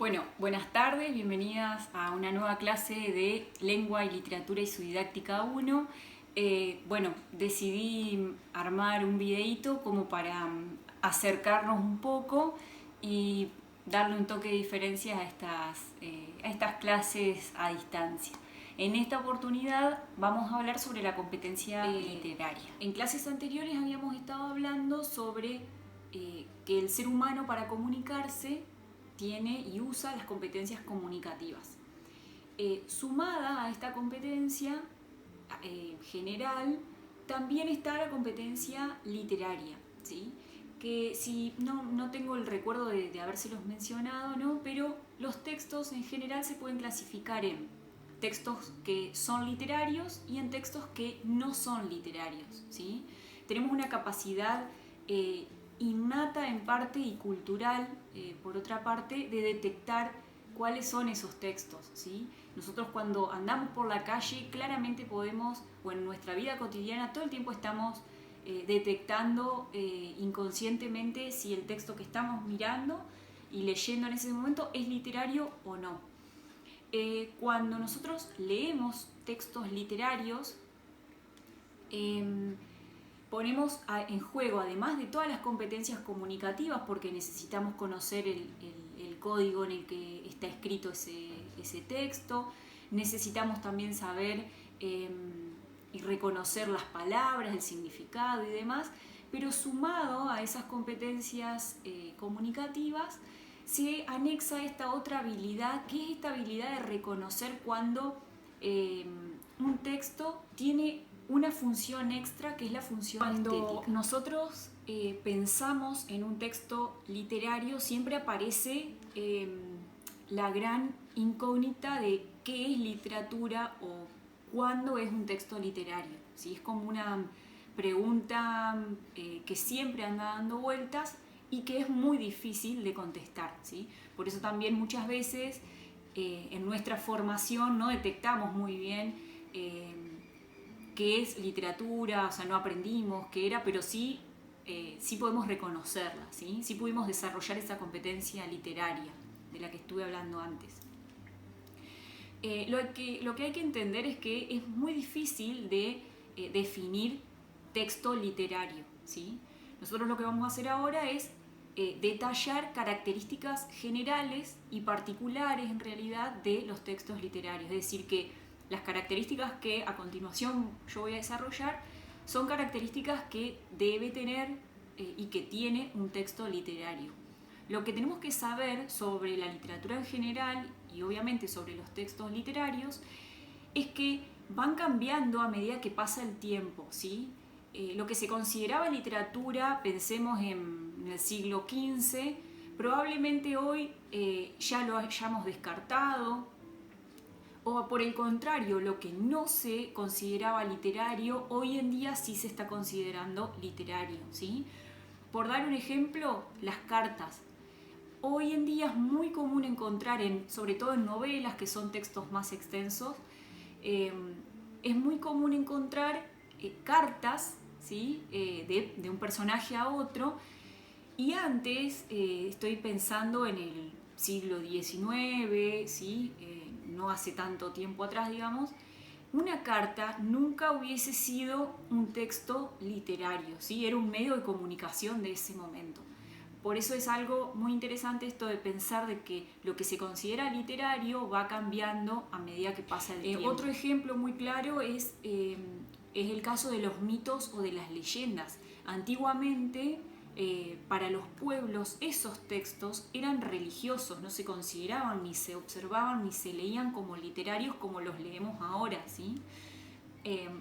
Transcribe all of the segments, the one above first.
Bueno, buenas tardes, bienvenidas a una nueva clase de Lengua y Literatura y su Didáctica 1. Decidí armar un videíto como para acercarnos un poco y darle un toque de diferencia a estas clases a distancia. En esta oportunidad vamos a hablar sobre la competencia literaria. En clases anteriores habíamos estado hablando sobre que el ser humano para comunicarse tiene y usa las competencias comunicativas. Sumada a esta competencia general, también está la competencia literaria, ¿sí? Que si no tengo el recuerdo de habérselos mencionado, ¿no? Pero los textos en general se pueden clasificar en textos que son literarios y en textos que no son literarios, ¿sí? Tenemos una capacidad innata en parte y cultural, por otra parte, de detectar cuáles son esos textos, ¿sí? Nosotros cuando andamos por la calle claramente podemos, o en nuestra vida cotidiana, todo el tiempo estamos detectando inconscientemente si el texto que estamos mirando y leyendo en ese momento es literario o no. Cuando nosotros leemos textos literarios, ponemos en juego, además de todas las competencias comunicativas, porque necesitamos conocer el código en el que está escrito ese texto, necesitamos también saber y reconocer las palabras, el significado y demás, pero sumado a esas competencias comunicativas se anexa esta otra habilidad, que es esta habilidad de reconocer cuando un texto tiene una función extra, que es la función estética. Cuando nosotros pensamos en un texto literario, siempre aparece la gran incógnita de qué es literatura o cuándo es un texto literario, ¿sí? Es como una pregunta que siempre anda dando vueltas y que es muy difícil de contestar, ¿sí? Por eso también muchas veces en nuestra formación no detectamos muy bien qué es literatura, o sea, no aprendimos qué era, pero sí podemos reconocerla, ¿sí? Sí pudimos desarrollar esa competencia literaria de la que estuve hablando antes. Lo que hay que entender es que es muy difícil de definir texto literario, ¿sí? Nosotros lo que vamos a hacer ahora es detallar características generales y particulares en realidad de los textos literarios, es decir, que las características que a continuación yo voy a desarrollar son características que debe tener y que tiene un texto literario. Lo que tenemos que saber sobre la literatura en general y obviamente sobre los textos literarios es que van cambiando a medida que pasa el tiempo, ¿sí? Lo que se consideraba literatura, pensemos en el siglo XV, probablemente hoy ya lo hayamos descartado, o por el contrario, lo que no se consideraba literario, hoy en día sí se está considerando literario, ¿sí? Por dar un ejemplo, las cartas. Hoy en día es muy común encontrar, sobre todo en novelas, que son textos más extensos, es muy común encontrar cartas, ¿sí? De un personaje a otro. Y antes, estoy pensando en el siglo XIX, ¿sí? No hace tanto tiempo atrás, digamos, una carta nunca hubiese sido un texto literario, ¿sí? Era un medio de comunicación de ese momento. Por eso es algo muy interesante esto de pensar de que lo que se considera literario va cambiando a medida que pasa el tiempo. Otro ejemplo muy claro es el caso de los mitos o de las leyendas. Antiguamente, para los pueblos, esos textos eran religiosos, no se consideraban, ni se observaban, ni se leían como literarios como los leemos ahora, ¿sí?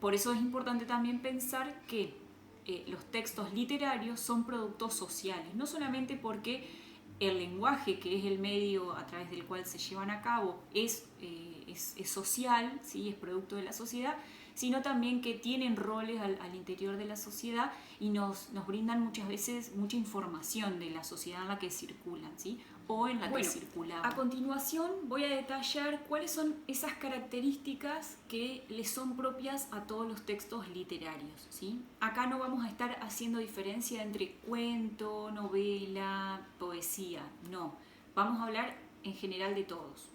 Por eso es importante también pensar que los textos literarios son productos sociales, no solamente porque el lenguaje, que es el medio a través del cual se llevan a cabo, es social, ¿sí? Es producto de la sociedad, sino también que tienen roles al interior de la sociedad y nos brindan muchas veces mucha información de la sociedad en la que circulan, ¿sí? O en la que circulaban. A continuación voy a detallar cuáles son esas características que les son propias a todos los textos literarios, ¿sí? Acá no vamos a estar haciendo diferencia entre cuento, novela, poesía, no. Vamos a hablar en general de todos.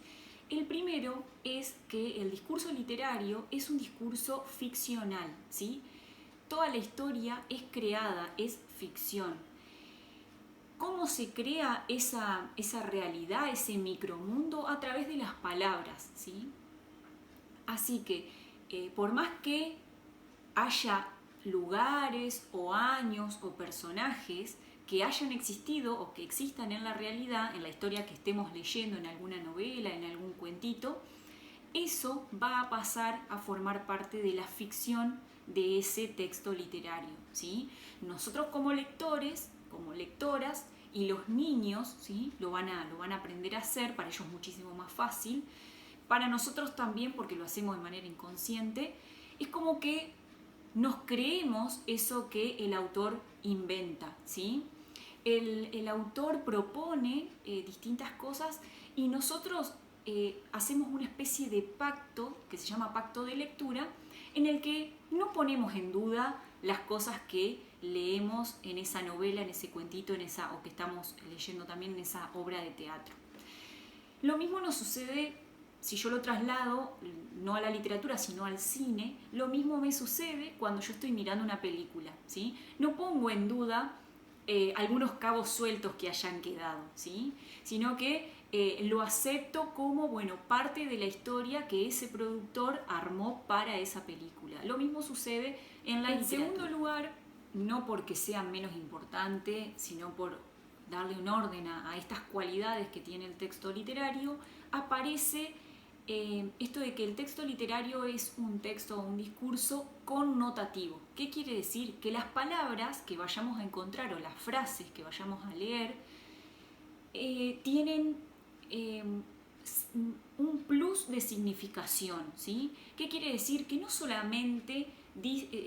El primero es que el discurso literario es un discurso ficcional, ¿sí? Toda la historia es creada, es ficción. ¿Cómo se crea esa realidad, ese micromundo? A través de las palabras, ¿sí? Así que, por más que haya lugares o años o personajes que hayan existido o que existan en la realidad, en la historia que estemos leyendo, en alguna novela, en algún cuentito, eso va a pasar a formar parte de la ficción de ese texto literario, ¿sí? Nosotros como lectores, como lectoras, y los niños, ¿sí? lo van a aprender a hacer, para ellos muchísimo más fácil, para nosotros también, porque lo hacemos de manera inconsciente, es como que nos creemos eso que el autor inventa, ¿sí? El autor propone distintas cosas y nosotros hacemos una especie de pacto que se llama pacto de lectura, en el que no ponemos en duda las cosas que leemos en esa novela, en ese cuentito, o que estamos leyendo también en esa obra de teatro. Lo mismo nos sucede, si yo lo traslado no a la literatura sino al cine, lo mismo me sucede cuando yo estoy mirando una película, ¿sí? No pongo en duda algunos cabos sueltos que hayan quedado, ¿sí? Sino que lo acepto como, bueno, parte de la historia que ese productor armó para esa película. Lo mismo sucede en la literatura. En segundo lugar, no porque sea menos importante, sino por darle un orden a estas cualidades que tiene el texto literario, aparece esto de que el texto literario es un texto o un discurso connotativo. ¿Qué quiere decir? Que las palabras que vayamos a encontrar o las frases que vayamos a leer tienen un plus de significación, ¿sí? ¿Qué quiere decir? Que no solamente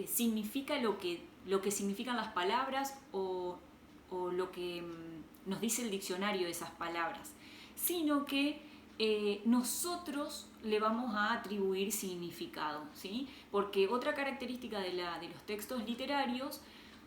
significa lo que significan las palabras o lo que nos dice el diccionario de esas palabras, sino que nosotros le vamos a atribuir significado, ¿sí? Porque otra característica de los textos literarios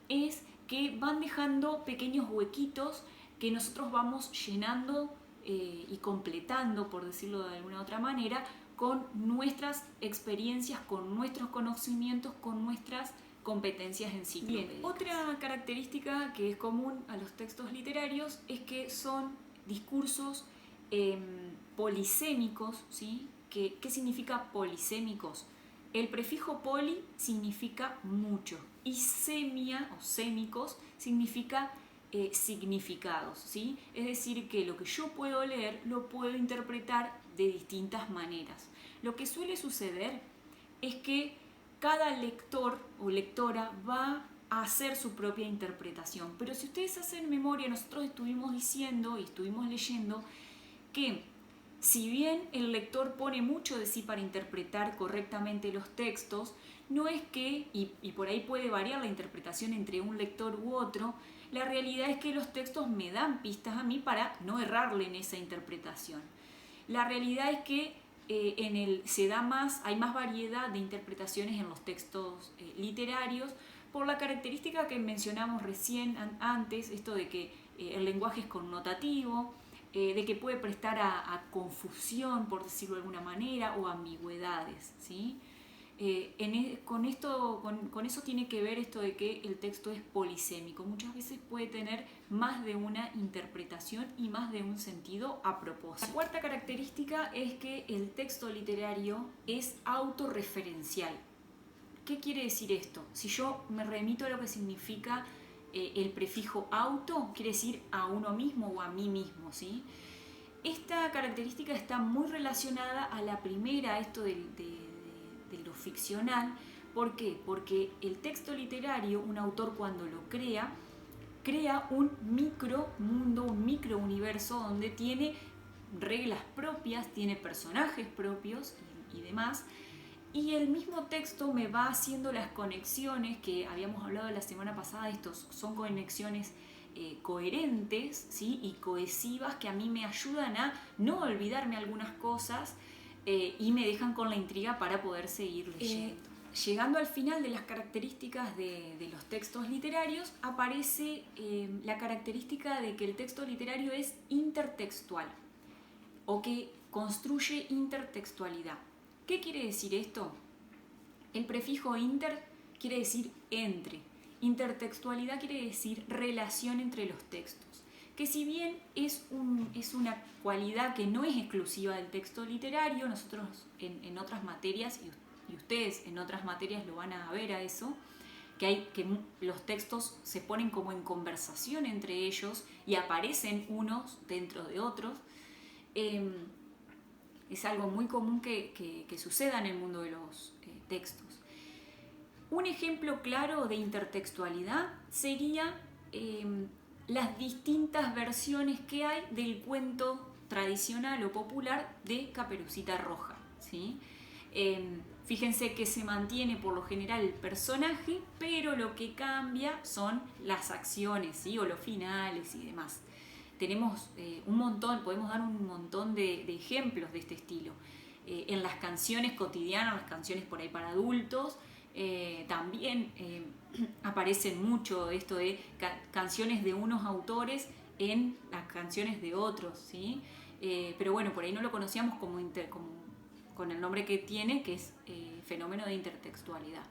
es que van dejando pequeños huequitos que nosotros vamos llenando y completando, por decirlo de alguna otra manera, con nuestras experiencias, con nuestros conocimientos, con nuestras competencias en sí. Bien, otra característica que es común a los textos literarios es que son discursos polisémicos, ¿sí? ¿Qué significa polisémicos? El prefijo poli significa mucho y semia o sémicos significa significados, ¿sí? Es decir, que lo que yo puedo leer lo puedo interpretar de distintas maneras. Lo que suele suceder es que cada lector o lectora va a hacer su propia interpretación, pero si ustedes hacen memoria, nosotros estuvimos diciendo y estuvimos leyendo que si bien el lector pone mucho de sí para interpretar correctamente los textos, no es que, y por ahí puede variar la interpretación entre un lector u otro, la realidad es que los textos me dan pistas a mí para no errarle en esa interpretación. La realidad es que hay más variedad de interpretaciones en los textos literarios por la característica que mencionamos recién antes, esto de que el lenguaje es connotativo, de que puede prestar a confusión, por decirlo de alguna manera, o ambigüedades, ¿sí? Con eso tiene que ver esto de que el texto es polisémico. Muchas veces puede tener más de una interpretación y más de un sentido a propósito. La cuarta característica es que el texto literario es autorreferencial. ¿Qué quiere decir esto? Si yo me remito a lo que significa el prefijo auto, quiere decir a uno mismo o a mí mismo, ¿sí? Esta característica está muy relacionada a la primera, esto de lo ficcional. ¿Por qué? Porque el texto literario, un autor cuando lo crea un micromundo, un microuniverso donde tiene reglas propias, tiene personajes propios y demás. Y el mismo texto me va haciendo las conexiones que habíamos hablado la semana pasada. Estos son conexiones coherentes, ¿sí? Y cohesivas que a mí me ayudan a no olvidarme algunas cosas y me dejan con la intriga para poder seguir leyendo. Llegando al final de las características de los textos literarios, aparece la característica de que el texto literario es intertextual. o que construye intertextualidad. ¿Qué quiere decir esto? El prefijo inter quiere decir entre. Intertextualidad quiere decir relación entre los textos, que si bien es una cualidad que no es exclusiva del texto literario, nosotros en otras materias, y ustedes en otras materias lo van a ver a eso, que los textos se ponen como en conversación entre ellos y aparecen unos dentro de otros. Es algo muy común que suceda en el mundo de los textos. Un ejemplo claro de intertextualidad sería las distintas versiones que hay del cuento tradicional o popular de Caperucita Roja, ¿sí? Fíjense que se mantiene por lo general el personaje, pero lo que cambia son las acciones, ¿sí? O los finales y demás. Tenemos un montón, podemos dar un montón de ejemplos de este estilo. En las canciones cotidianas, las canciones por ahí para adultos, también aparecen mucho esto de canciones de unos autores en las canciones de otros, ¿sí? Pero bueno, por ahí no lo conocíamos como con el nombre que tiene, que es fenómeno de intertextualidad.